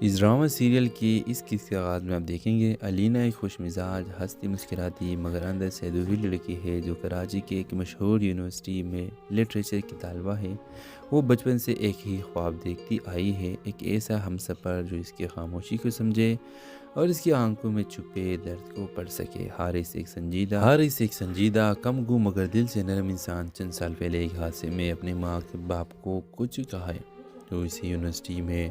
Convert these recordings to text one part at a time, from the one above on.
اس drama serial کی اس قسط کے آغاز میں آپ دیکھیں گے علینا ایک خوش مزاج ہنستی مسکراتی مگر اندر سے ادھوری لڑکی ہے جو کراچی کے ایک مشہور یونیورسٹی میں لٹریچر کی طالبہ ہے۔ وہ بچپن سے ایک ہی خواب دیکھتی آئی ہے، ایک ایسا ہمسفر جو اس کی خاموشی کو سمجھے اور اس کی آنکھوں میں چھپے درد کو پڑھ سکے۔ حارث ایک سنجیدہ کم گو مگر دل سے نرم انسان چند سال پہلے ایک حادثے میں اپنے ماں کے باپ کو کچھ کہا ہے تو اسی یونیورسٹی میں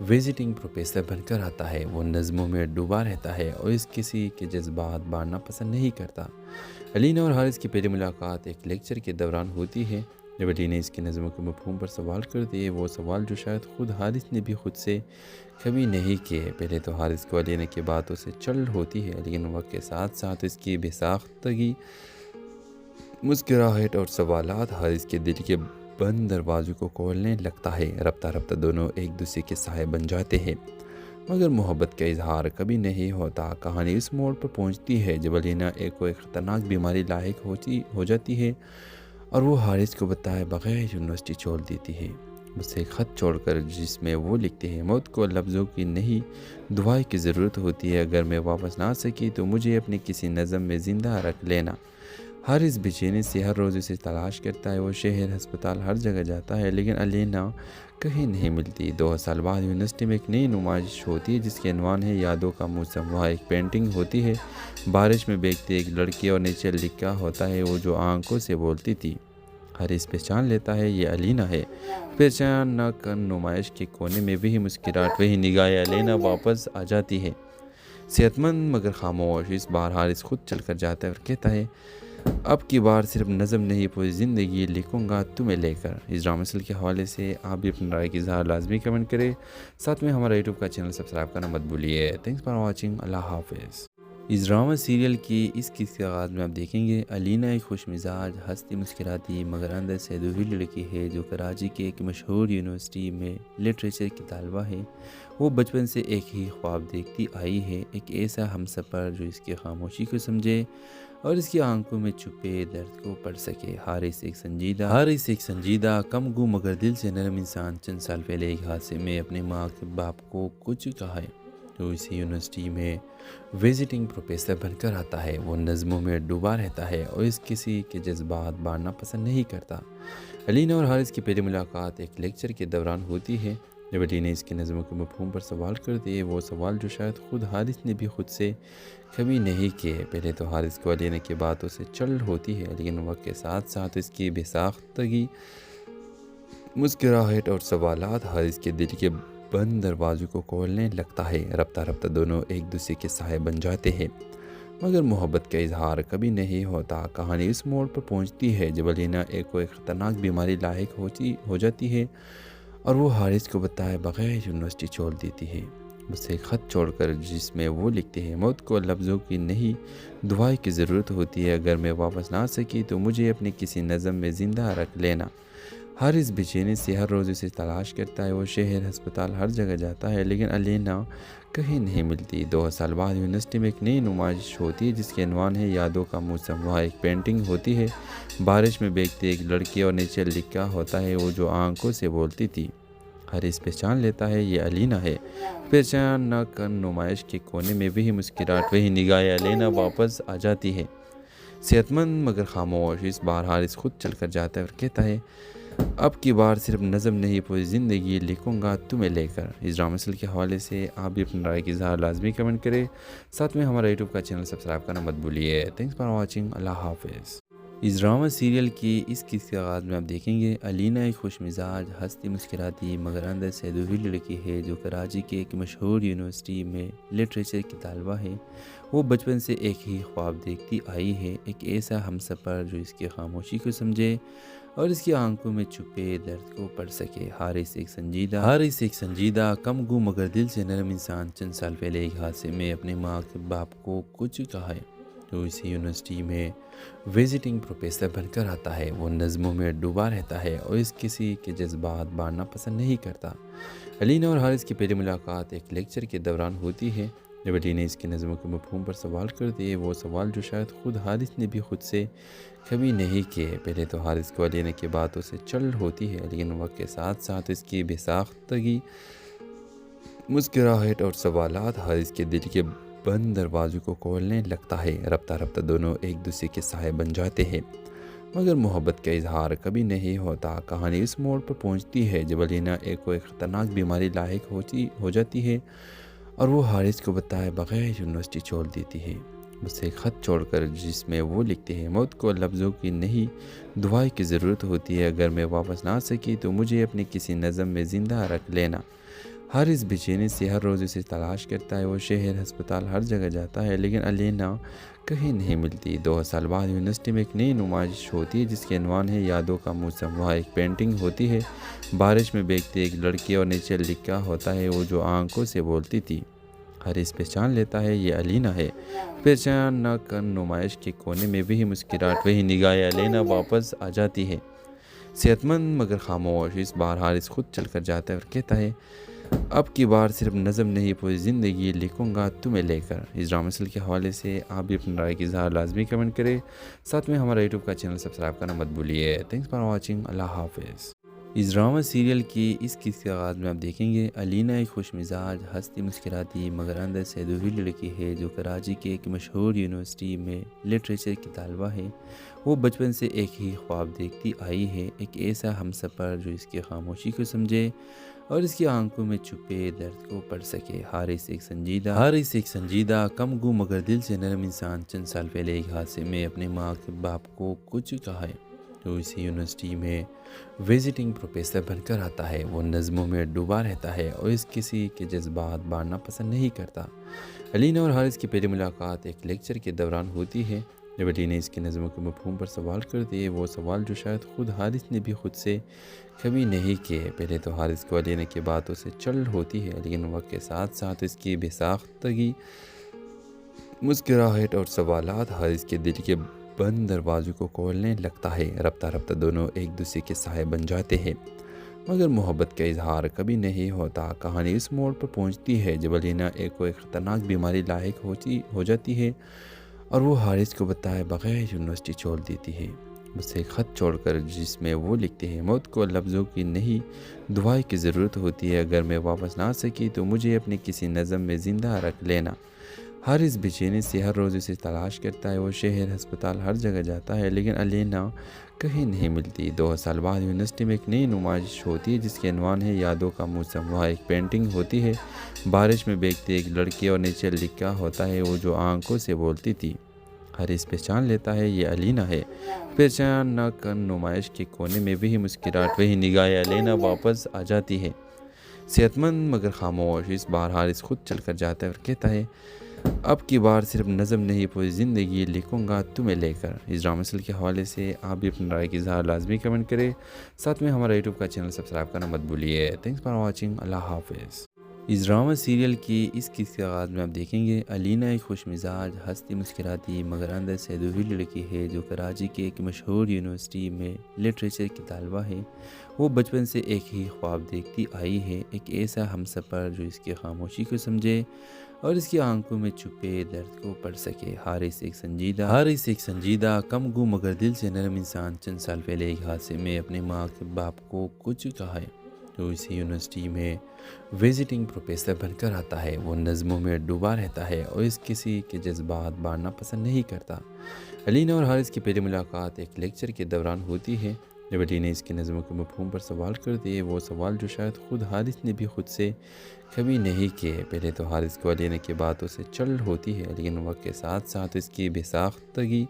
وزٹنگ پروفیسر بن کر آتا ہے۔ وہ نظموں میں ڈوبا رہتا ہے اور اس کسی کے جذبات بانٹنا پسند نہیں کرتا۔ علینا اور حارث کی پہلی ملاقات ایک لیکچر کے دوران ہوتی ہے جب علینا اس کی نظموں کے مفہوم پر سوال کرتی ہے، وہ سوال جو شاید خود حارث نے بھی خود سے کبھی نہیں کیے۔ پہلے تو حارث کو علینا کی باتوں سے چڑ ہوتی ہے، لیکن وقت کے ساتھ ساتھ اس کی بے ساختگی، مسکراہٹ اور سوالات حارث کے دل کے بند دروازوں کو کھولنے لگتا ہے۔ رفتہ رفتہ دونوں ایک دوسرے کے سائے بن جاتے ہیں، مگر محبت کا اظہار کبھی نہیں ہوتا۔ کہانی اس موڑ پر پہنچتی ہے جب علینا کوئی خطرناک بیماری لاحق ہو جاتی ہے اور وہ حارث کو بتائے بغیر یونیورسٹی چھوڑ دیتی ہے۔ اسے ایک خط چھوڑ کر جس میں وہ لکھتے ہیں، موت کو لفظوں کی نہیں دعائیں کی ضرورت ہوتی ہے، اگر میں واپس نہ آ سکی تو مجھے اپنی کسی نظم میں زندہ رکھ لینا۔ حارث بے چینی سے ہر روز اسے تلاش کرتا ہے، وہ شہر، ہسپتال، ہر جگہ جاتا ہے لیکن علینا کہیں نہیں ملتی۔ 2 سال بعد یونیورسٹی میں ایک نئی نمائش ہوتی ہے جس کے عنوان ہے یادوں کا موسم۔ وہاں ایک پینٹنگ ہوتی ہے، بارش میں بھیگتی ایک لڑکی اور نیچے لکھا ہوتا ہے وہ جو آنکھوں سے بولتی تھی۔ حارث پہچان لیتا ہے یہ علینا ہے۔ پہچان نہ کر نمائش کے کونے میں وہی مسکراہٹ، وہی نگاہ علینا واپس آ جاتی ہے، صحت مند مگر خاموش۔ اس بار حارث خود چل کر جاتا ہے اور کہتا ہے اب کی بار صرف نظم نہیں پوری زندگی لکھوں گا تمہیں لے کر۔ اس ڈرامہ سیریل کے حوالے سے آپ بھی اپنی رائے کی اظہار لازمی کمنٹ کریں، ساتھ میں ہمارا یوٹیوب کا چینل سبسکرائب کرنا مت بھولیے۔ تھینکس فار واچنگ، اللہ حافظ۔ اس ڈرامہ سیریل کی اس قسط کے آغاز میں آپ دیکھیں گے علینا ایک خوش مزاج ہنستی مسکراتی مگر اندر سے ادھوری لڑکی ہے جو کراچی کے ایک مشہور یونیورسٹی میں لٹریچر کی طالبہ ہے۔ وہ بچپن سے ایک ہی خواب دیکھتی آئی ہے، ایک ایسا ہمسفر جو اس کی خاموشی کو سمجھے اور اس کی آنکھوں میں چھپے درد کو پڑھ سکے۔ حارث ایک سنجیدہ کم گو مگر دل سے نرم انسان چند سال پہلے ایک حادثے میں اپنے ماں کے باپ کو کچھ کہا ہے تو اسی یونیورسٹی میں وزٹنگ پروفیسر بن کر آتا ہے۔ وہ نظموں میں ڈوبا رہتا ہے اور اس کسی کے جذبات بانٹنا پسند نہیں کرتا۔ علینا اور حارث کی پہلی ملاقات ایک لیکچر کے دوران ہوتی ہے جب علینا اس کی نظموں کے مفہوم پر سوال کرتی ہے، وہ سوال جو شاید خود حارث نے بھی خود سے کبھی نہیں کیے۔ پہلے تو حارث کو علینا کی باتوں سے چڑ ہوتی ہے، لیکن وقت کے ساتھ ساتھ اس کی بے ساختگی، مسکراہٹ اور سوالات حارث کے دل کے بند دروازوں کو کھولنے لگتا ہے۔ رفتہ رفتہ دونوں ایک دوسرے کے سائے بن جاتے ہیں، مگر محبت کا اظہار کبھی نہیں ہوتا۔ کہانی اس موڑ پر پہنچتی ہے جب علینا کوئی خطرناک بیماری لاحق ہو جاتی ہے اور وہ حارث کو بتائے بغیر یونیورسٹی چھوڑ دیتی ہے۔ اسے ایک خط چھوڑ کر جس میں وہ لکھتے ہیں، موت کو لفظوں کی نہیں دعائیں کی ضرورت ہوتی ہے، اگر میں واپس نہ آ سکی تو مجھے اپنی کسی نظم میں زندہ رکھ لینا۔ حارث بے چینی سے ہر روز اسے تلاش کرتا ہے، وہ شہر، ہسپتال، ہر جگہ جاتا ہے لیکن علینا کہیں نہیں ملتی۔ 2 سال بعد یونیورسٹی میں ایک نئی نمائش ہوتی ہے جس کے عنوان ہے یادوں کا موسم۔ وہاں ایک پینٹنگ ہوتی ہے، بارش میں بھیگتی ایک لڑکی اور نیچے لکھا ہوتا ہے وہ جو آنکھوں سے بولتی تھی۔ حارث پہچان لیتا ہے یہ علینا ہے۔ پہچان نہ کر نمائش کے کونے میں وہی مسکراہٹ، وہی نگاہ علینا واپس آ جاتی ہے، صحت مند مگر خاموش۔ اس بار حارث خود چل کر جاتا ہے اور کہتا ہے اب کی بار صرف نظم نہیں پوری زندگی لکھوں گا تمہیں لے کر۔ اس ڈرامہ سیریل کے حوالے سے آپ بھی اپنی رائے کی اظہار لازمی کمنٹ کریں، ساتھ میں ہمارا یوٹیوب کا چینل سبسکرائب کرنا مت بھولیے۔ تھینکس فار واچنگ، اللہ حافظ۔ اس ڈرامہ سیریل کی اس قسط کے آغاز میں آپ دیکھیں گے علینا ایک خوش مزاج ہنستی مسکراتی مگر اندر سے ادھوری لڑکی ہے جو کراچی کے ایک مشہور یونیورسٹی میں لٹریچر کی طالبہ ہے۔ وہ بچپن سے ایک ہی خواب دیکھتی آئی ہے، ایک ایسا ہمسفر جو اس کی خاموشی کو سمجھے اور اس کی آنکھوں میں چھپے درد کو پڑھ سکے۔ حارث ایک سنجیدہ کم گو مگر دل سے نرم انسان چند سال پہلے ایک حادثے میں اپنے ماں کے باپ کو کچھ کہا ہے تو اسی یونیورسٹی میں وزٹنگ پروفیسر بن کر آتا ہے۔ وہ نظموں میں ڈوبا رہتا ہے اور اس کسی کے جذبات بانٹنا پسند نہیں کرتا۔ علینا اور حارث کی پہلی ملاقات ایک لیکچر کے دوران ہوتی ہے جب علینا اس کی نظموں کے مفہوم پر سوال کرتی ہے، وہ سوال جو شاید خود حارث نے بھی خود سے کبھی نہیں کیے۔ پہلے تو حارث کو علینا کی باتوں سے چڑ ہوتی ہے، لیکن وقت کے ساتھ ساتھ اس کی بے ساختگی، مسکراہٹ اور سوالات حارث کے دل کے بند دروازوں کو کھولنے لگتا ہے۔ رفتہ رفتہ دونوں ایک دوسرے کے سائے بن جاتے ہیں، مگر محبت کا اظہار کبھی نہیں ہوتا۔ کہانی اس موڑ پر پہنچتی ہے جب علینا کوئی خطرناک بیماری لاحق ہو جاتی ہے اور وہ حارث کو بتائے بغیر یونیورسٹی چھوڑ دیتی ہے، اسے خط چھوڑ کر، جس میں وہ لکھتے ہیں موت کو لفظوں کی نہیں دعائیں کی ضرورت ہوتی ہے، اگر میں واپس نہ آ سکی تو مجھے اپنے کسی نظم میں زندہ رکھ لینا۔ حارث بے چینی سے ہر روز اسے تلاش کرتا ہے، وہ شہر، ہسپتال، ہر جگہ جاتا ہے، لیکن علینا کہیں نہیں ملتی۔ 2 سال بعد یونیورسٹی میں ایک نئی نمائش ہوتی ہے جس کے عنوان ہے یادوں کا موسم۔ وہاں ایک پینٹنگ ہوتی ہے، بارش میں بھیگتی ایک لڑکی، اور نیچے لکھا ہوتا ہے وہ جو آنکھوں سے بولتی تھی۔ حارث پہچان لیتا ہے یہ علینا ہے۔ پہچان نہ کر نمائش کے کونے میں وہی مسکراہٹ، وہی نگاہیں، علینا واپس آ جاتی ہے، صحت مند مگر خاموش۔ اس بار حارث خود چل کر جاتا ہے اور کہتا ہے اب کی بار صرف نظم نہیں، پوری زندگی لکھوں گا تمہیں لے کر۔ اس ڈرامہ سیریل کے حوالے سے آپ بھی اپنی رائے کی اظہار لازمی کمنٹ کریں، ساتھ میں ہمارا یوٹیوب کا چینل سبسکرائب کرنا مت بھولیے۔ تھینکس فار واچنگ، اللہ حافظ۔ اس ڈرامہ سیریل کی اس قسط کے آغاز میں آپ دیکھیں گے علینا ایک خوش مزاج، ہنستی مسکراتی مگر اندر سے ادھوری لڑکی ہے جو کراچی کے ایک مشہور یونیورسٹی میں لٹریچر کی طالبہ ہے۔ وہ بچپن سے ایک ہی خواب دیکھتی آئی ہے، ایک ایسا ہمسفر جو اس کی خاموشی کو سمجھے اور اس کی آنکھوں میں چھپے درد کو پڑھ سکے۔ حارث ایک سنجیدہ کم گو مگر دل سے نرم انسان چند سال پہلے ایک حادثے میں اپنے ماں کے باپ کو کچھ کہا ہے، تو اسی یونیورسٹی میں وزٹنگ پروفیسر بن کر آتا ہے۔ وہ نظموں میں ڈوبا رہتا ہے اور اس کسی کے جذبات بانٹنا پسند نہیں کرتا۔ علینا اور حارث کی پہلی ملاقات ایک لیکچر کے دوران ہوتی ہے، جب علینا اس کی نظموں کے مفہوم پر سوال کرتی ہے، وہ سوال جو شاید خود حارث نے بھی خود سے کبھی نہیں کیے۔ پہلے تو حارث کو علینا کی باتوں سے چڑ ہوتی ہے، لیکن وقت کے ساتھ ساتھ اس کی بے ساختگی، مسکراہٹ اور سوالات حارث کے دل کے بند دروازوں کو کھولنے لگتا ہے۔ رفتہ رفتہ دونوں ایک دوسرے کے سائے بن جاتے ہیں، مگر محبت کا اظہار کبھی نہیں ہوتا۔ کہانی اس موڑ پر پہنچتی ہے جب علینا کوئی خطرناک بیماری لاحق ہو جاتی ہے اور وہ حارث کو بتائے بغیر یونیورسٹی چھوڑ دیتی ہے، اسے خط چھوڑ کر، جس میں وہ لکھتے ہیں موت کو لفظوں کی نہیں دعائیں کی ضرورت ہوتی ہے، اگر میں واپس نہ آ سکی تو مجھے اپنے کسی نظم میں زندہ رکھ لینا۔ حارث بے چینی سے ہر روز اسے تلاش کرتا ہے، وہ شہر، ہسپتال، ہر جگہ جاتا ہے، لیکن علینا کہیں نہیں ملتی۔ 2 سال بعد یونیورسٹی میں ایک نئی نمائش ہوتی ہے جس کے عنوان ہے یادوں کا موسم۔ وہاں ایک پینٹنگ ہوتی ہے، بارش میں بھیگتی ایک لڑکی، اور نیچے لکھا ہوتا ہے وہ جو آنکھوں سے بولتی تھی۔ حارث پہچان لیتا ہے یہ علینا ہے۔ پہچان نہ کر نمائش کے کونے میں وہی مسکراہٹ، وہی نگاہیں، علینا واپس آ جاتی ہے، صحت مند مگر خاموش۔ اس بار حارث خود چل کر جاتا ہے اور کہتا ہے اب کی بار صرف نظم نہیں، پوری زندگی لکھوں گا تمہیں لے کر۔ اس ڈرامہ سیریل کے حوالے سے آپ بھی اپنی رائے کی اظہار لازمی کمنٹ کریں، ساتھ میں ہمارا یوٹیوب کا چینل سبسکرائب کرنا مت بھولیے۔ تھینکس فار واچنگ، اللہ حافظ۔ اس ڈرامہ سیریل کی اس قسط کے آغاز میں آپ دیکھیں گے علینا ایک خوش مزاج، ہنستی مسکراتی مگر اندر سے ادھوری لڑکی ہے جو کراچی کے ایک مشہور یونیورسٹی میں لٹریچر کی طالبہ ہے۔ وہ بچپن سے ایک ہی خواب دیکھتی آئی ہے، ایک ایسا ہمسفر جو اس کی خاموشی کو سمجھے اور اس کی آنکھوں میں چھپے درد کو پڑھ سکے۔ حارث ایک سنجیدہ کم گو مگر دل سے نرم انسان چند سال پہلے ایک حادثے میں اپنے ماں کے باپ کو کچھ کہا ہے، تو اسی یونیورسٹی میں وزٹنگ پروفیسر بن کر آتا ہے۔ وہ نظموں میں ڈوبا رہتا ہے اور اس کسی کے جذبات بانٹنا پسند نہیں کرتا۔ علینا اور حارث کی پہلی ملاقات ایک لیکچر کے دوران ہوتی ہے، جب علینا اس کی نظموں کے مفہوم پر سوال کرتی ہے، وہ سوال جو شاید خود حارث نے بھی خود سے کبھی نہیں کیے۔ پہلے تو حارث کو علینا کی باتوں سے چڑ ہوتی ہے، لیکن وقت کے ساتھ ساتھ اس کی بے ساختگی،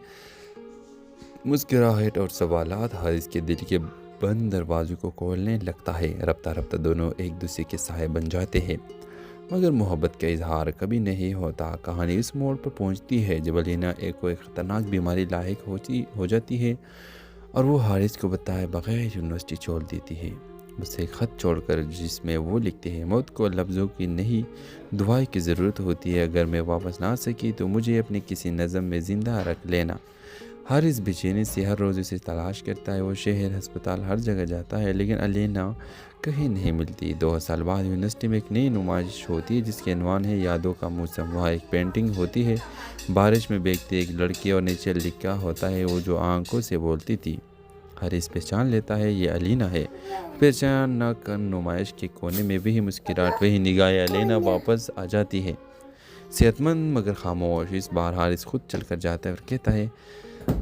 مسکراہٹ اور سوالات حارث کے دل کے بند دروازوں کو کھولنے لگتا ہے۔ رفتہ رفتہ دونوں ایک دوسرے کے سائے بن جاتے ہیں، مگر محبت کا اظہار کبھی نہیں ہوتا۔ کہانی اس موڑ پر پہنچتی ہے جب علینا کوئی خطرناک بیماری لاحق ہو جاتی ہے اور وہ حارث کو بتائے بغیر یونیورسٹی چھوڑ دیتی ہے، اسے خط چھوڑ کر، جس میں وہ لکھتے ہیں موت کو لفظوں کی نہیں دعائیں کی ضرورت ہوتی ہے، اگر میں واپس نہ آ سکی تو مجھے اپنے کسی نظم میں زندہ رکھ لینا۔ حارث بے چینی سے ہر روز اسے تلاش کرتا ہے، وہ شہر، ہسپتال، ہر جگہ جاتا ہے، لیکن علینا کہیں نہیں ملتی۔ 2 سال بعد یونیورسٹی میں ایک نئی نمائش ہوتی ہے جس کے عنوان ہے یادوں کا موسم۔ وہاں ایک پینٹنگ ہوتی ہے، بارش میں بھیگتی ایک لڑکی، اور نیچے لکھا ہوتا ہے وہ جو آنکھوں سے بولتی تھی۔ حارث پہچان لیتا ہے یہ علینا ہے۔ پہچان نہ کر نمائش کے کونے میں وہی مسکراہٹ، وہی نگاہ علینا واپس آ جاتی ہے، صحت مند مگر خاموش۔ اس بار حارث خود چل کر جاتا ہے اور کہتا ہے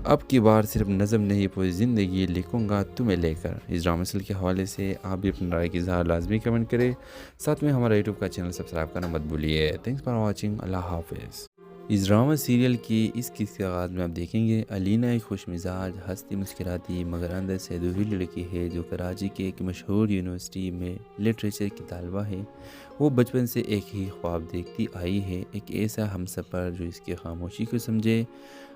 اب کی بار صرف نظم نہیں پوری زندگی لکھوں گا تمہیں لے کر۔ اس ڈرامہ سیریل کے حوالے سے آپ بھی اپنی رائے کی اظہار لازمی کمنٹ کریں، ساتھ میں ہمارا یوٹیوب کا چینل سبسکرائب کرنا مت بھولیے۔ تھینکس فار واچنگ، اللہ حافظ۔ اس ڈرامہ سیریل کی اس قسط کے آغاز میں آپ دیکھیں گے علینا ایک خوش مزاج، ہنستی مسکراتی مگر اندر سے ادھوری لڑکی ہے جو کراچی کے ایک مشہور یونیورسٹی میں لٹریچر کی طالبہ ہے۔ وہ بچپن سے ایک ہی خواب دیکھتی آئی ہے، ایک ایسا ہمسفر جو اس کی خاموشی کو سمجھے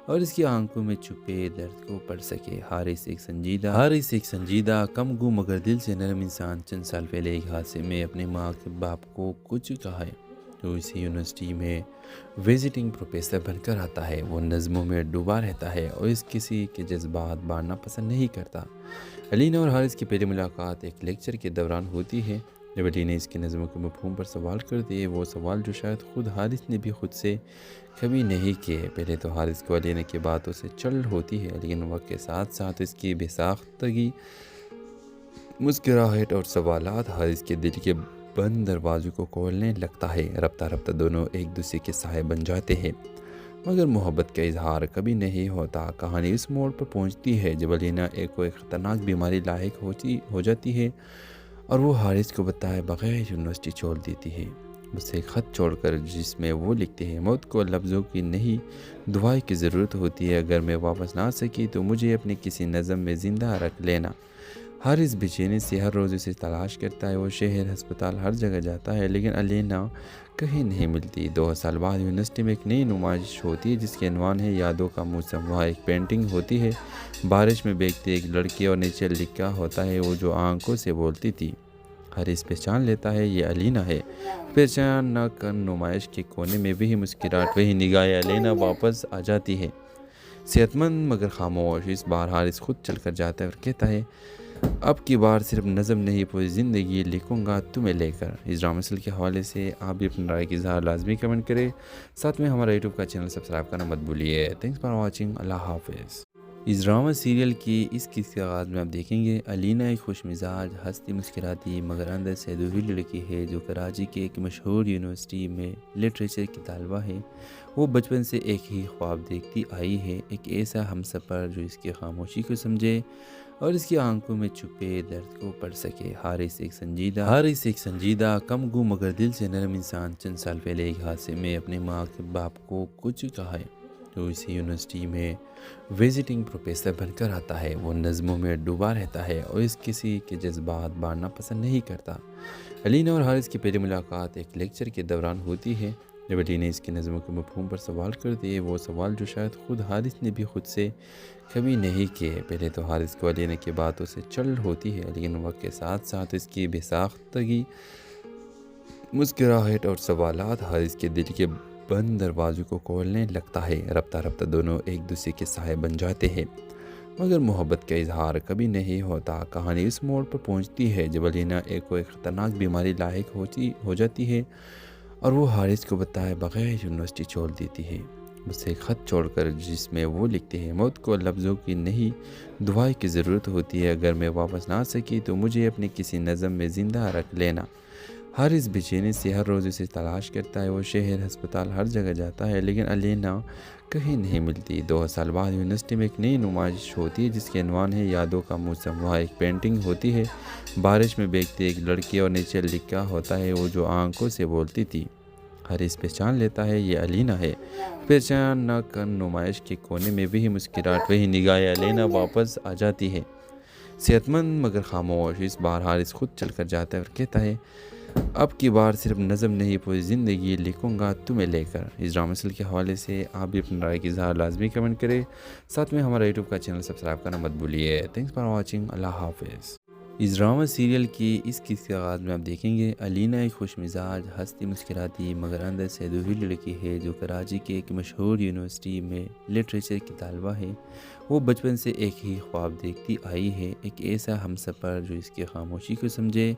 اور اس کی آنکھوں میں چھپے درد کو پڑھ سکے۔ حارث ایک سنجیدہ کم گو مگر دل سے نرم انسان چند سال پہلے ایک حادثے میں اپنے ماں کے باپ کو کچھ کہا ہے۔ جو اسی یونیورسٹی میں وزٹنگ پروفیسر بن کر آتا ہے، وہ نظموں میں ڈوبا رہتا ہے اور اس کسی کے جذبات بانٹنا پسند نہیں کرتا۔ علینا اور حارث کی پہلی ملاقات ایک لیکچر کے دوران ہوتی ہے، جب علینا اس کی نظموں کے مفہوم پر سوال کرتی ہے، وہ سوال جو شاید خود حارث نے بھی خود سے کبھی نہیں کیے۔ پہلے تو حارث کو علینا کی باتوں سے چل ہوتی ہے، لیکن وقت کے ساتھ ساتھ اس کی بے ساختگی، مسکراہٹ اور سوالات حارث کے دل کے بند دروازوں کو کھولنے لگتا ہے۔ رفتہ رفتہ دونوں ایک دوسرے کے سائے بن جاتے ہیں، مگر محبت کا اظہار کبھی نہیں ہوتا۔ کہانی اس موڑ پر پہنچتی ہے جب علینا ایک خطرناک بیماری لاحق ہو جاتی ہے اور وہ حارث کو بتائے بغیر یونیورسٹی چھوڑ دیتی ہے، اسے خط چھوڑ کر، جس میں وہ لکھتے ہیں موت کو لفظوں کی نہیں دعائیں کی ضرورت ہوتی ہے، اگر میں واپس نہ آ سکی تو مجھے اپنے کسی نظم میں زندہ رکھ لینا۔ حارث بے چینی سے ہر روز اسے تلاش کرتا ہے، وہ شہر، ہسپتال، ہر جگہ جاتا ہے، لیکن علینا کہیں نہیں ملتی۔ 2 سال بعد یونیورسٹی میں ایک نئی نمائش ہوتی ہے جس کے عنوان ہے یادوں کا موسم۔ وہاں ایک پینٹنگ ہوتی ہے، بارش میں بھیگتی ایک لڑکی اور نیچے لکھا ہوتا ہے وہ جو آنکھوں سے بولتی تھی۔ حارث پہچان لیتا ہے یہ علینا ہے۔ پہچان نہ کر نمائش کے کونے میں وہی مسکراہٹ، وہی نگاہ علینا واپس آ جاتی ہے، صحت مند مگر خاموش۔ اس بار حارث خود چل کر جاتا ہے اور کہتا ہے اب کی بار صرف نظم نہیں پوری زندگی لکھوں گا تمہیں لے کر۔ اس ڈرامہ سیریل کے حوالے سے آپ بھی اپنی رائے کی اظہار لازمی کمنٹ کریں، ساتھ میں ہمارا یوٹیوب کا چینل سبسکرائب کرنا مت بھولیے۔ تھینکس فار واچنگ، اللہ حافظ۔ اس ڈرامہ سیریل کی اس قسط کے آغاز میں آپ دیکھیں گے علینا ایک خوش مزاج، ہنستی مسکراتی مگر اندر سے ادھوری لڑکی ہے جو کراچی کے ایک مشہور یونیورسٹی میں لٹریچر کی طالبہ ہے۔ وہ بچپن سے ایک ہی خواب دیکھتی آئی ہے، ایک ایسا ہمسفر جو اس کی خاموشی کو سمجھے اور اس کی آنکھوں میں چھپے درد کو پڑھ سکے۔ حارث ایک سنجیدہ کم گو مگر دل سے نرم انسان چند سال پہلے ایک حادثے میں اپنے ماں کے باپ کو کچھ کہا ہے۔ جو اسی یونیورسٹی میں وزٹنگ پروفیسر بن کر آتا ہے، وہ نظموں میں ڈوبا رہتا ہے اور اس کسی کے جذبات بانٹنا پسند نہیں کرتا۔ علینا اور حارث کی پہلی ملاقات ایک لیکچر کے دوران ہوتی ہے، جب علینا اس کی نظموں کے مفہوم پر سوال کرتی ہے، وہ سوال جو شاید خود حارث نے بھی خود سے کبھی نہیں کیے۔ پہلے تو حارث کو علینا کی باتوں سے چل ہوتی ہے، لیکن وقت کے ساتھ ساتھ اس کی بے ساختگی، مسکراہٹ اور سوالات حارث کے دل کے بند دروازوں کو کھولنے لگتا ہے۔ رفتہ رفتہ دونوں ایک دوسرے کے سائے بن جاتے ہیں، مگر محبت کا اظہار کبھی نہیں ہوتا۔ کہانی اس موڑ پر پہنچتی ہے جب علینا ایک خطرناک بیماری لاحق ہو جاتی ہے اور وہ حارث کو بتائے بغیر یونیورسٹی چھوڑ دیتی ہے، اسے خط چھوڑ کر، جس میں وہ لکھتے ہیں موت کو لفظوں کی نہیں دعائیں کی ضرورت ہوتی ہے، اگر میں واپس نہ آ سکی تو مجھے اپنے کسی نظم میں زندہ رکھ لینا۔ حارث بے چینی سے ہر روز اسے تلاش کرتا ہے، وہ شہر، ہسپتال، ہر جگہ جاتا ہے، لیکن علینا کہیں نہیں ملتی۔ 2 سال بعد یونیورسٹی میں ایک نئی نمائش ہوتی ہے جس کے عنوان ہے یادوں کا موسم۔ وہاں ایک پینٹنگ ہوتی ہے، بارش میں بھیگتی ایک لڑکی اور نیچے لکھا ہوتا ہے وہ جو آنکھوں سے بولتی تھی۔ حارث پہچان لیتا ہے یہ علینا ہے۔ پہچان نہ کر نمائش کے کونے میں وہی مسکراہٹ، وہی نگاہ علینا واپس آ جاتی ہے، صحت مند مگر خاموش۔ اس بار حارث خود چل کر جاتا ہے اور کہتا ہے اب کی بار صرف نظم نہیں پوری زندگی لکھوں گا تمہیں لے کر۔ اس ڈرامہ سیریل کے حوالے سے آپ بھی اپنی رائے کی اظہار لازمی کمنٹ کریں، ساتھ میں ہمارا یوٹیوب کا چینل سبسکرائب کرنا مت بھولیے۔ تھینکس فار واچنگ، اللہ حافظ۔ اس ڈرامہ سیریل کی اس قسط کے آغاز میں آپ دیکھیں گے علینا ایک خوش مزاج، ہنستی مسکراتی مگر اندر سے ادھوری لڑکی ہے جو کراچی کے ایک مشہور یونیورسٹی میں لٹریچر کی طالبہ ہے۔ وہ بچپن سے ایک ہی خواب دیکھتی آئی ہے، ایک ایسا ہمسفر جو اس کی خاموشی کو سمجھے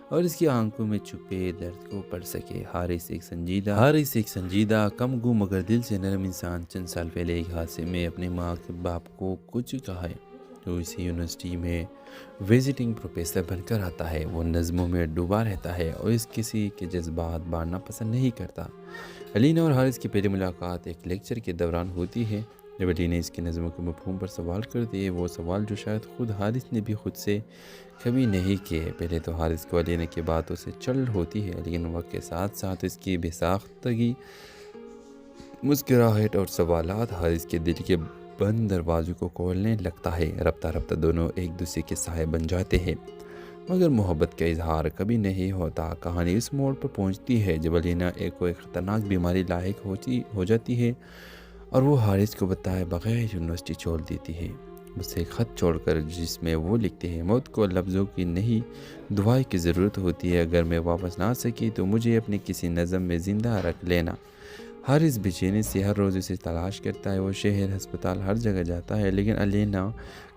اور اس کی آنکھوں میں چھپے درد کو پڑھ سکے۔ حارث ایک سنجیدہ کم گو مگر دل سے نرم انسان چند سال پہلے ایک حادثے میں اپنے ماں کے باپ کو کچھ کہا ہے۔ جو اسی یونیورسٹی میں وزٹنگ پروفیسر بن کر آتا ہے۔ وہ نظموں میں ڈوبا رہتا ہے اور اس کسی کے جذبات بانٹنا پسند نہیں کرتا۔ علینا اور حارث کی پہلی ملاقات ایک لیکچر کے دوران ہوتی ہے۔ جب علینا اس کی نظموں کے مفہوم پر سوال کرتی ہے، وہ سوال جو شاید خود حارث نے بھی خود سے کبھی نہیں کیے۔ پہلے تو حارث کو علینا کی باتوں سے چڑ ہوتی ہے، لیکن وقت کے ساتھ ساتھ اس کی بے ساختگی، مسکراہٹ اور سوالات حارث کے دل کے بند دروازوں کو کھولنے لگتا ہے۔ رفتہ رفتہ دونوں ایک دوسرے کے سائے بن جاتے ہیں، مگر محبت کا اظہار کبھی نہیں ہوتا۔ کہانی اس موڑ پر پہنچتی ہے جب علینا کوئی خطرناک بیماری لاحق ہو جاتی ہے اور وہ حارث کو بتائے بغیر یونیورسٹی چھوڑ دیتی ہے۔ اسے ایک خط چھوڑ کر جس میں وہ لکھتے ہیں، موت کو لفظوں کی نہیں دعائیں کی ضرورت ہوتی ہے۔ اگر میں واپس نہ آ سکی تو مجھے اپنی کسی نظم میں زندہ رکھ لینا۔ حارث بے چینی سے ہر روز اسے تلاش کرتا ہے۔ وہ شہر، ہسپتال، ہر جگہ جاتا ہے، لیکن علینا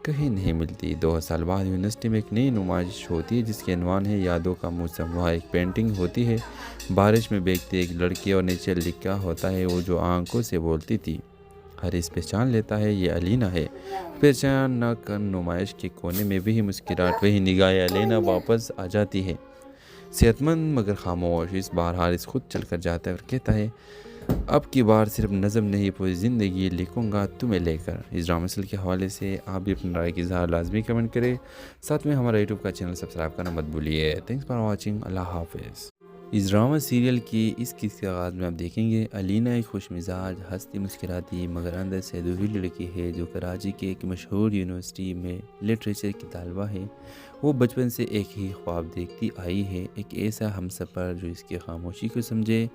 کہیں نہیں ملتی۔ 2 سال بعد یونیورسٹی میں ایک نئی نمائش ہوتی ہے جس کے عنوان ہے یادوں کا موسم۔ وہاں ایک پینٹنگ ہوتی ہے، بارش میں بھیگتی ایک لڑکی، اور نیچے لکھا ہوتا ہے وہ جو آنکھوں سے بولتی تھی۔ حارث پہچان لیتا ہے یہ علینا ہے۔ پہچان نہ کر نمائش کے کونے میں وہی مسکراہٹ، وہی نگاہیں۔ علینا واپس آ جاتی ہے، صحت مند مگر خاموش۔ اس بار حارث خود چل کر جاتا ہے اور کہتا ہے، اب کی بار صرف نظم نہیں پوری زندگی لکھوں گا تمہیں لے کر۔ اس ڈرامہ سیریل کے حوالے سے آپ بھی اپنی رائے کی اظہار لازمی کمنٹ کریں، ساتھ میں ہمارا یوٹیوب کا چینل سبسکرائب کرنا مت بھولیے۔ تھینکس فار واچنگ، اللہ حافظ۔ اس ڈرامہ سیریل کی اس قسط کے آغاز میں آپ دیکھیں گے علینا ایک خوش مزاج، ہنستی مسکراتی مگر اندر سے ادھوری لڑکی ہے جو کراچی کے ایک مشہور یونیورسٹی میں لٹریچر کی طالبہ ہے۔ وہ بچپن سے ایک ہی خواب دیکھتی آئی ہے، ایک ایسا ہمسفر جو اس کی خاموشی کو سمجھے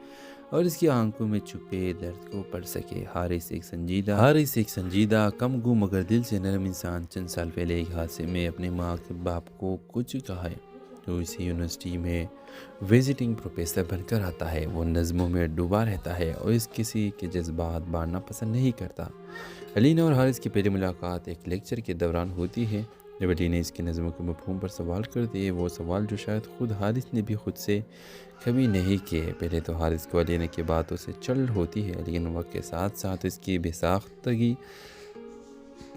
اور اس کی آنکھوں میں چھپے درد کو پڑھ سکے۔ حارث ایک سنجیدہ کم گو مگر دل سے نرم انسان چند سال پہلے ایک حادثے میں اپنے ماں کے باپ کو کچھ کہا ہے۔ جو اسی یونیورسٹی میں وزٹنگ پروفیسر بن کر آتا ہے۔ وہ نظموں میں ڈوبا رہتا ہے اور اس کسی کے جذبات بانٹنا پسند نہیں کرتا۔ علینا اور حارث کی پہلی ملاقات ایک لیکچر کے دوران ہوتی ہے۔ جب علینا اس کی نظموں کے مفہوم پر سوال کرتی ہے، وہ سوال جو شاید خود حارث نے بھی خود سے کبھی نہیں کیے۔ پہلے تو حارث کو علینا کی باتوں سے چڑ ہوتی ہے، لیکن وقت کے ساتھ ساتھ اس کی بے ساختگی،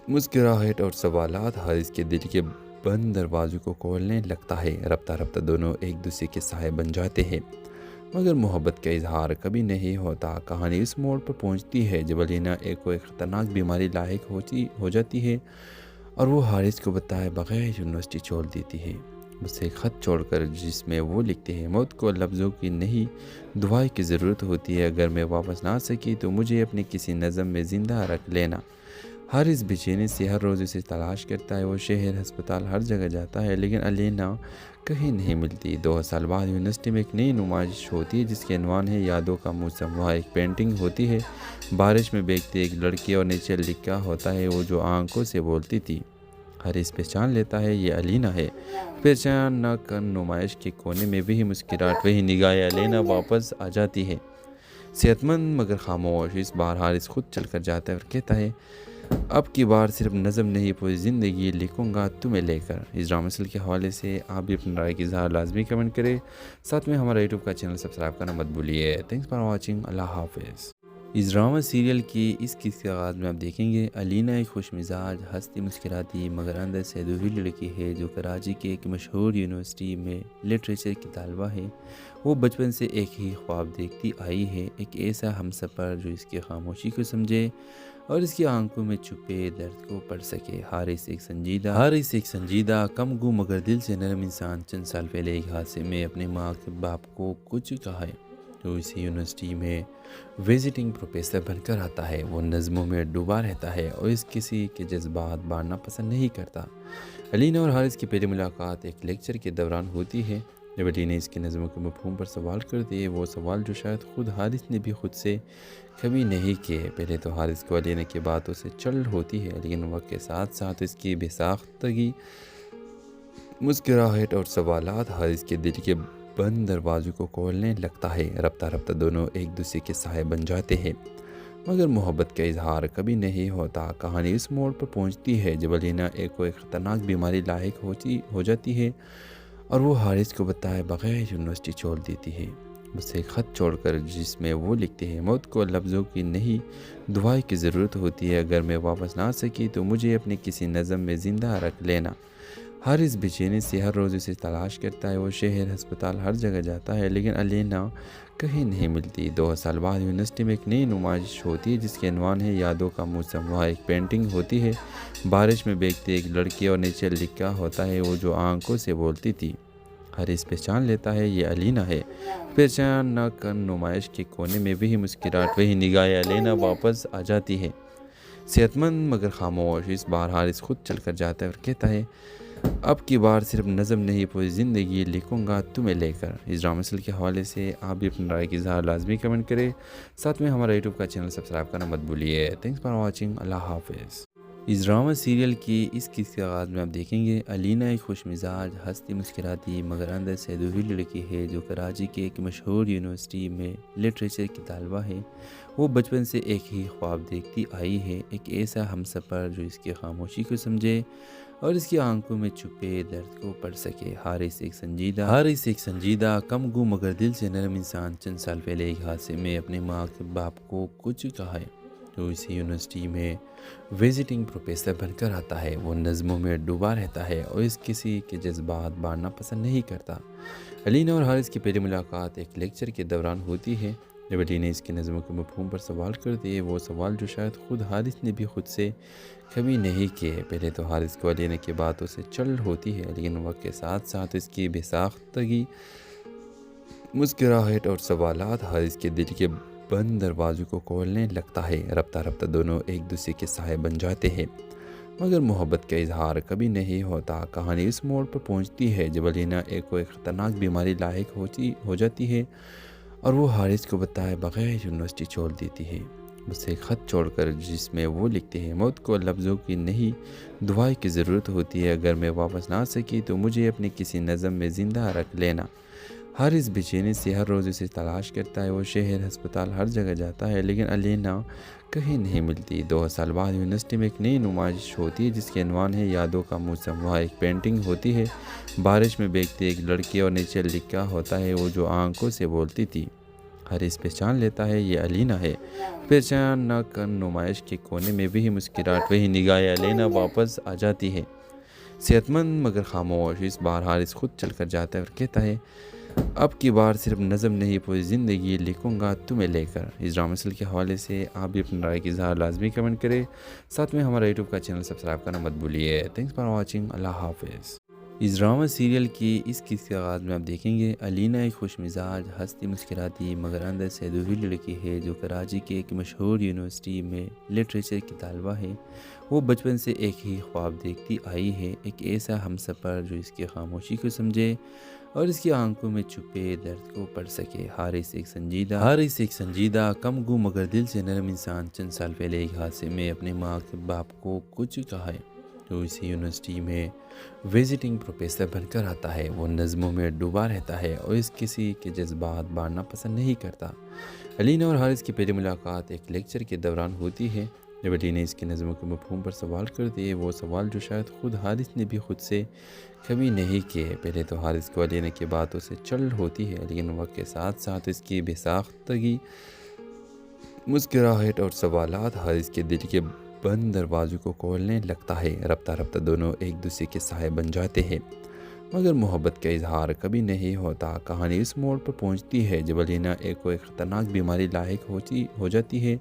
مسکراہٹ اور سوالات حارث کے دل کے بند دروازوں کو کھولنے لگتا ہے۔ رفتہ رفتہ دونوں ایک دوسرے کے سائے بن جاتے ہیں، مگر محبت کا اظہار کبھی نہیں ہوتا۔ کہانی اس موڑ پر پہنچتی ہے جب علینا کوئی خطرناک بیماری لاحق ہو جاتی ہے اور وہ حارث کو بتائے بغیر یونیورسٹی چھوڑ دیتی ہے۔ اسے ایک خط چھوڑ کر جس میں وہ لکھتے ہیں، موت کو لفظوں کی نہیں دعائیں کی ضرورت ہوتی ہے۔ اگر میں واپس نہ آ سکی تو مجھے اپنی کسی نظم میں زندہ رکھ لینا۔ حارث بے چینی سے ہر روز اسے تلاش کرتا ہے۔ وہ شہر، ہسپتال، ہر جگہ جاتا ہے، لیکن علینا کہیں نہیں ملتی۔ 2 سال بعد یونیورسٹی میں ایک نئی نمائش ہوتی ہے جس کے عنوان ہے یادوں کا موسم۔ وہاں ایک پینٹنگ ہوتی ہے، بارش میں بھیگتی ایک لڑکی، اور نیچے لکھا ہوتا ہے وہ جو آنکھوں سے بولتی تھی۔ حارث پہچان لیتا ہے یہ علینا ہے۔ پہچان نہ کر نمائش کے کونے میں وہی مسکراہٹ، وہی نگاہیں۔ علینا واپس آ جاتی ہے، صحت مند مگر خاموش۔ اس بار حارث خود چل کر جاتا ہے اور کہتا ہے، اب کی بار صرف نظم نہیں پوری زندگی لکھوں گا تمہیں لے کر۔ اس ڈرامہ سیریل کے حوالے سے آپ بھی اپنی رائے کی اظہار لازمی کمنٹ کریں، ساتھ میں ہمارا یوٹیوب کا چینل سبسکرائب کرنا مت بھولیے۔ تھینکس فار واچنگ، اللہ حافظ۔ اس ڈرامہ سیریل کی اس قسط کے آغاز میں آپ دیکھیں گے علینا ایک خوش مزاج، ہنستی مسکراتی مگر اندر سے ادھوری لڑکی ہے جو کراچی کے ایک مشہور یونیورسٹی میں لٹریچر کی طالبہ ہے۔ وہ بچپن سے ایک ہی خواب دیکھتی آئی ہے، ایک ایسا ہمسفر جو اس کی خاموشی کو سمجھے اور اس کی آنکھوں میں چھپے درد کو پڑھ سکے۔ حارث ایک سنجیدہ کم گو مگر دل سے نرم انسان چند سال پہلے ایک حادثے میں اپنے ماں کے باپ کو کچھ کہا ہے۔ جو اسی یونیورسٹی میں وزٹنگ پروفیسر بن کر آتا ہے۔ وہ نظموں میں ڈوبا رہتا ہے اور اس کسی کے جذبات بانٹنا پسند نہیں کرتا۔ علینا اور حارث کی پہلی ملاقات ایک لیکچر کے دوران ہوتی ہے۔ جب علینا اس کی نظموں کے مفہوم پر سوال کرتی ہے، وہ سوال جو شاید خود حارث نے بھی خود سے کبھی نہیں کیے۔ پہلے تو حارث کو علینا کی باتوں سے چڑ ہوتی ہے، لیکن وقت کے ساتھ ساتھ اس کی بے ساختگی، مسکراہٹ اور سوالات حارث کے دل کے بند دروازوں کو کھولنے لگتا ہے۔ رفتہ رفتہ دونوں ایک دوسرے کے سائے بن جاتے ہیں، مگر محبت کا اظہار کبھی نہیں ہوتا۔ کہانی اس موڑ پر پہنچتی ہے جب علینا کوئی خطرناک بیماری لاحق ہو جاتی ہے اور وہ حارث کو بتائے بغیر یونیورسٹی چھوڑ دیتی ہے۔ بس ایک خط چھوڑ کر جس میں وہ لکھتے ہیں موت کو لفظوں کی نہیں دعائیں کی ضرورت ہوتی ہے، اگر میں واپس نہ آ سکی تو مجھے اپنے کسی نظم میں زندہ رکھ لینا۔ حارث بے چینی سے ہر روز اسے تلاش کرتا ہے، وہ شہر ہسپتال ہر جگہ جاتا ہے لیکن علینا کہیں نہیں ملتی۔ 2 سال بعد یونیورسٹی میں ایک نئی نمائش ہوتی ہے جس کے عنوان ہے یادوں کا موسم۔ وہاں ایک پینٹنگ ہوتی ہے بارش میں بھیگتی ایک لڑکی اور نیچے لکھا ہوتا ہے وہ جو آنکھوں سے بولتی تھی۔ حارث پہچان لیتا ہے یہ علینا ہے۔ پہچان نہ کر نمائش کے کونے میں وہی مسکراہٹ، وہی نگاہ علینا واپس آ جاتی ہے، صحت مند مگر خاموش۔ اس بار حارث خود چل کر جاتا ہے اور کہتا ہے اب کی بار صرف نظم نہیں پوری زندگی لکھوں گا تمہیں لے کر۔ اس ڈرامہ سیریل کے حوالے سے آپ بھی اپنی رائے کی اظہار لازمی کمنٹ کریں، ساتھ میں ہمارا یوٹیوب کا چینل سبسکرائب کرنا مت بھولیے۔ تھینکس فار واچنگ، اللہ حافظ۔ اس ڈرامہ سیریل کی اس قسط کے آغاز میں آپ دیکھیں گے علینا ایک خوش مزاج، ہنستی مسکراتی مگر اندر سے ادھوری لڑکی ہے جو کراچی کے ایک مشہور یونیورسٹی میں لٹریچر کی طالبہ ہے۔ وہ بچپن سے ایک ہی خواب دیکھتی آئی ہے، ایک ایسا ہمسفر جو اس کی خاموشی کو سمجھے اور اس کی آنکھوں میں چھپے درد کو پڑھ سکے۔ حارث ایک سنجیدہ کم گو مگر دل سے نرم انسان چند سال پہلے ایک حادثے میں اپنے ماں کے باپ کو کچھ کہا ہے، جو اسی یونیورسٹی میں وزٹنگ پروفیسر بن کر آتا ہے۔ وہ نظموں میں ڈوبا رہتا ہے اور اس کسی کے جذبات بانٹنا پسند نہیں کرتا۔ علینا اور حارث کی پہلی ملاقات ایک لیکچر کے دوران ہوتی ہے جب علینا اس کی نظموں کے مفہوم پر سوال کرتی ہے، وہ سوال جو شاید خود حارث نے بھی خود سے کبھی نہیں کیے۔ پہلے تو حارث کو علینا کی باتوں سے چڑ ہوتی ہے لیکن وقت کے ساتھ ساتھ اس کی بے ساختگی، مسکراہٹ اور سوالات حارث کے دل کے بند دروازوں کو کھولنے لگتا ہے۔ رفتہ رفتہ دونوں ایک دوسرے کے سائے بن جاتے ہیں، مگر محبت کا اظہار کبھی نہیں ہوتا۔ کہانی اس موڑ پر پہنچتی ہے جب علینا ایک خطرناک بیماری لاحق ہو جاتی ہے اور وہ حارث کو بتائے بغیر یونیورسٹی چھوڑ دیتی ہے۔ بس ایک خط چھوڑ کر جس میں وہ لکھتے ہیں موت کو لفظوں کی نہیں دعائیں کی ضرورت ہوتی ہے، اگر میں واپس نہ آ سکی تو مجھے اپنے کسی نظم میں زندہ رکھ لینا۔ حارث بے چینی سے ہر روز اسے تلاش کرتا ہے، وہ شہر ہسپتال ہر جگہ جاتا ہے لیکن علینا کہیں نہیں ملتی۔ 2 سال بعد یونیورسٹی میں ایک نئی نمائش ہوتی ہے جس کے عنوان ہے یادوں کا موسم۔ وہاں ایک پینٹنگ ہوتی ہے بارش میں بھیگتی ایک لڑکی اور نیچے لکھا ہوتا ہے وہ جو آنکھوں سے بولتی تھی۔ حارث پہچان لیتا ہے یہ علینا ہے۔ پہچان نہ کر نمائش کے کونے میں وہی مسکراہٹ، وہی نگاہ علینا واپس آ جاتی ہے، صحت مند مگر خاموش۔ اس بار حارث خود چل کر جاتا ہے اور کہتا ہے اب کی بار صرف نظم نہیں پوری زندگی لکھوں گا تمہیں لے کر۔ اس ڈرامہ سیریل کے حوالے سے آپ بھی اپنی رائے کی اظہار لازمی کمنٹ کریں، ساتھ میں ہمارا یوٹیوب کا چینل سبسکرائب کرنا مت بھولیے۔ تھینکس فار واچنگ، اللہ حافظ۔ اس ڈرامہ سیریل کی اس قسط کے آغاز میں آپ دیکھیں گے علینا ایک خوش مزاج، ہنستی مسکراتی مگر اندر سے ادھوری لڑکی ہے جو کراچی کے ایک مشہور یونیورسٹی میں لٹریچر کی طالبہ ہے۔ وہ بچپن سے ایک ہی خواب دیکھتی آئی ہے، ایک ایسا ہمسفر جو اس کی خاموشی کو سمجھے اور اس کی آنکھوں میں چھپے درد کو پڑھ سکے۔ حارث ایک سنجیدہ کم گو مگر دل سے نرم انسان چند سال پہلے ایک حادثے میں اپنے ماں کے باپ کو کچھ کہا ہے، جو اسی یونیورسٹی میں وزٹنگ پروفیسر بن کر آتا ہے۔ وہ نظموں میں ڈوبا رہتا ہے اور اس کسی کے جذبات بانٹنا پسند نہیں کرتا۔ علینا اور حارث کی پہلی ملاقات ایک لیکچر کے دوران ہوتی ہے جب علینا اس کی نظموں کے مفہوم پر سوال کرتی ہے، وہ سوال جو شاید خود حارث نے بھی خود سے کبھی نہیں کیے۔ پہلے تو حارث کو علینا کی باتوں سے چڑ ہوتی ہے لیکن وقت کے ساتھ ساتھ اس کی بے ساختگی، مسکراہٹ اور سوالات حارث کے دل کے بند دروازوں کو کھولنے لگتا ہے۔ رفتہ رفتہ دونوں ایک دوسرے کے سائے بن جاتے ہیں، مگر محبت کا اظہار کبھی نہیں ہوتا۔ کہانی اس موڑ پر پہنچتی ہے جب علینا ایک خطرناک بیماری لاحق ہو جاتی ہے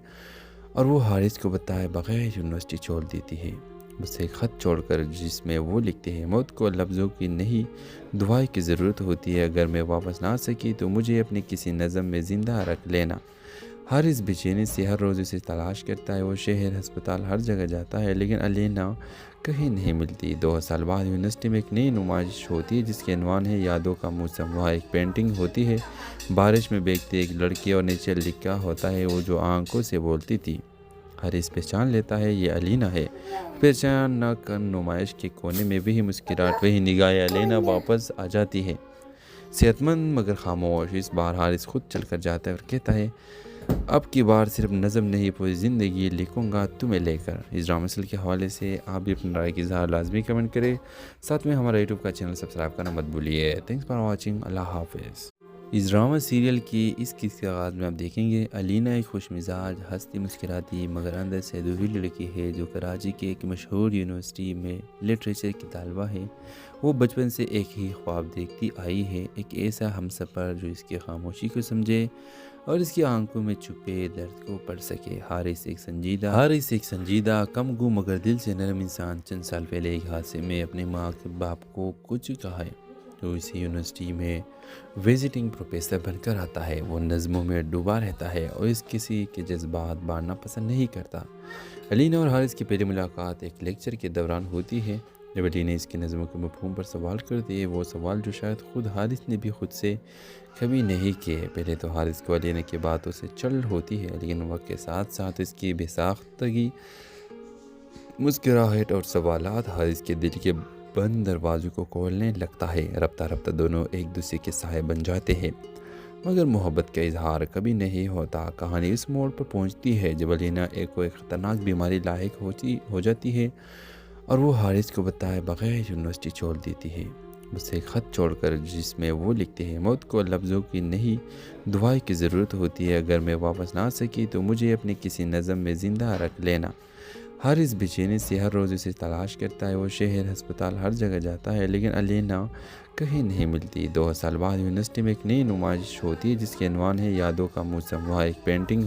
اور وہ حارث کو بتائے بغیر یونیورسٹی چھوڑ دیتی ہے۔ بس ایک خط چھوڑ کر جس میں وہ لکھتے ہیں موت کو لفظوں کی نہیں دعائیں کی ضرورت ہوتی ہے، اگر میں واپس نہ آ سکی تو مجھے اپنے کسی نظم میں زندہ رکھ لینا۔ حارث بے چینی سے ہر روز اسے تلاش کرتا ہے، وہ شہر ہسپتال ہر جگہ جاتا ہے لیکن علینا کہیں نہیں ملتی۔ 2 سال بعد یونیورسٹی میں ایک نئی نمائش ہوتی ہے جس کے عنوان ہے یادوں کا موسم۔ وہاں ایک پینٹنگ ہوتی ہے بارش میں بھیگتی ایک لڑکی اور نیچے لکھا ہوتا ہے وہ جو آنکھوں سے بولتی تھی۔ حارث پہچان لیتا ہے یہ علینا ہے۔ پہچان نہ کر نمائش کے کونے میں وہی مسکراہٹ، وہی نگاہ علینا واپس آ جاتی ہے، صحت مند مگر خاموش۔ اس بار حارث خود چل کر جاتا ہے اور کہتا ہے اب کی بار صرف نظم نہیں پوری زندگی لکھوں گا تمہیں لے کر۔ اس ڈرامہ سیریل کے حوالے سے آپ بھی اپنی رائے کی اظہار لازمی کمنٹ کریں، ساتھ میں ہمارا یوٹیوب کا چینل سبسکرائب کرنا مت بھولیے۔ تھینکس فار واچنگ، اللہ حافظ۔ اس ڈرامہ سیریل کی اس قسط کے آغاز میں آپ دیکھیں گے علینا ایک خوش مزاج ہنستی مسکراتی مگر اندر سے ادھوری لڑکی ہے جو کراچی کے ایک مشہور یونیورسٹی میں لٹریچر کی طالبہ ہے۔ وہ بچپن سے ایک ہی خواب دیکھتی آئی ہے، ایک ایسا ہم سفر جو اس کی خاموشی کو سمجھے اور اس کی آنکھوں میں چھپے درد کو پڑھ سکے۔ حارث ایک سنجیدہ کم گو مگر دل سے نرم انسان چند سال پہلے ایک حادثے میں اپنے ماں کے باپ کو کچھ کہا ہے تو اسی یونیورسٹی میں وزٹنگ پروفیسر بن کر آتا ہے۔ وہ نظموں میں ڈوبا رہتا ہے اور اس کسی کے جذبات بانٹنا پسند نہیں کرتا۔ علینا اور حارث کی پہلی ملاقات ایک لیکچر کے دوران ہوتی ہے جب علینا اس کی نظموں کے مفہوم پر سوال کرتی ہے، وہ سوال جو شاید خود حارث نے بھی خود سے کبھی نہیں کیے۔ پہلے تو حارث کو علینا کی باتوں سے چل ہوتی ہے، لیکن وقت کے ساتھ ساتھ اس کی بے ساختگی، مسکراہٹ اور سوالات حارث کے دل کے بند دروازوں کو کھولنے لگتا ہے۔ رفتہ رفتہ دونوں ایک دوسرے کے سائے بن جاتے ہیں، مگر محبت کا اظہار کبھی نہیں ہوتا۔ کہانی اس موڑ پر پہنچتی ہے جب علینا ایک خطرناک بیماری لاحق ہو جاتی ہے اور وہ حارث کو بتائے بغیر یونیورسٹی چھوڑ دیتی ہے، اسے ایک خط چھوڑ کر جس میں وہ لکھتے ہیں، موت کو لفظوں کی نہیں دعائیں کی ضرورت ہوتی ہے، اگر میں واپس نہ آ سکی تو مجھے اپنے کسی نظم میں زندہ رکھ لینا۔ حارث بے چینی سے ہر روز اسے تلاش کرتا ہے، وہ شہر، ہسپتال، ہر جگہ جاتا ہے لیکن علینا کہیں نہیں ملتی۔ 2 سال بعد یونیورسٹی میں ایک نئی نمائش ہوتی ہے جس کے عنوان ہے یادوں کا موسم۔ وہاں ایک پینٹنگ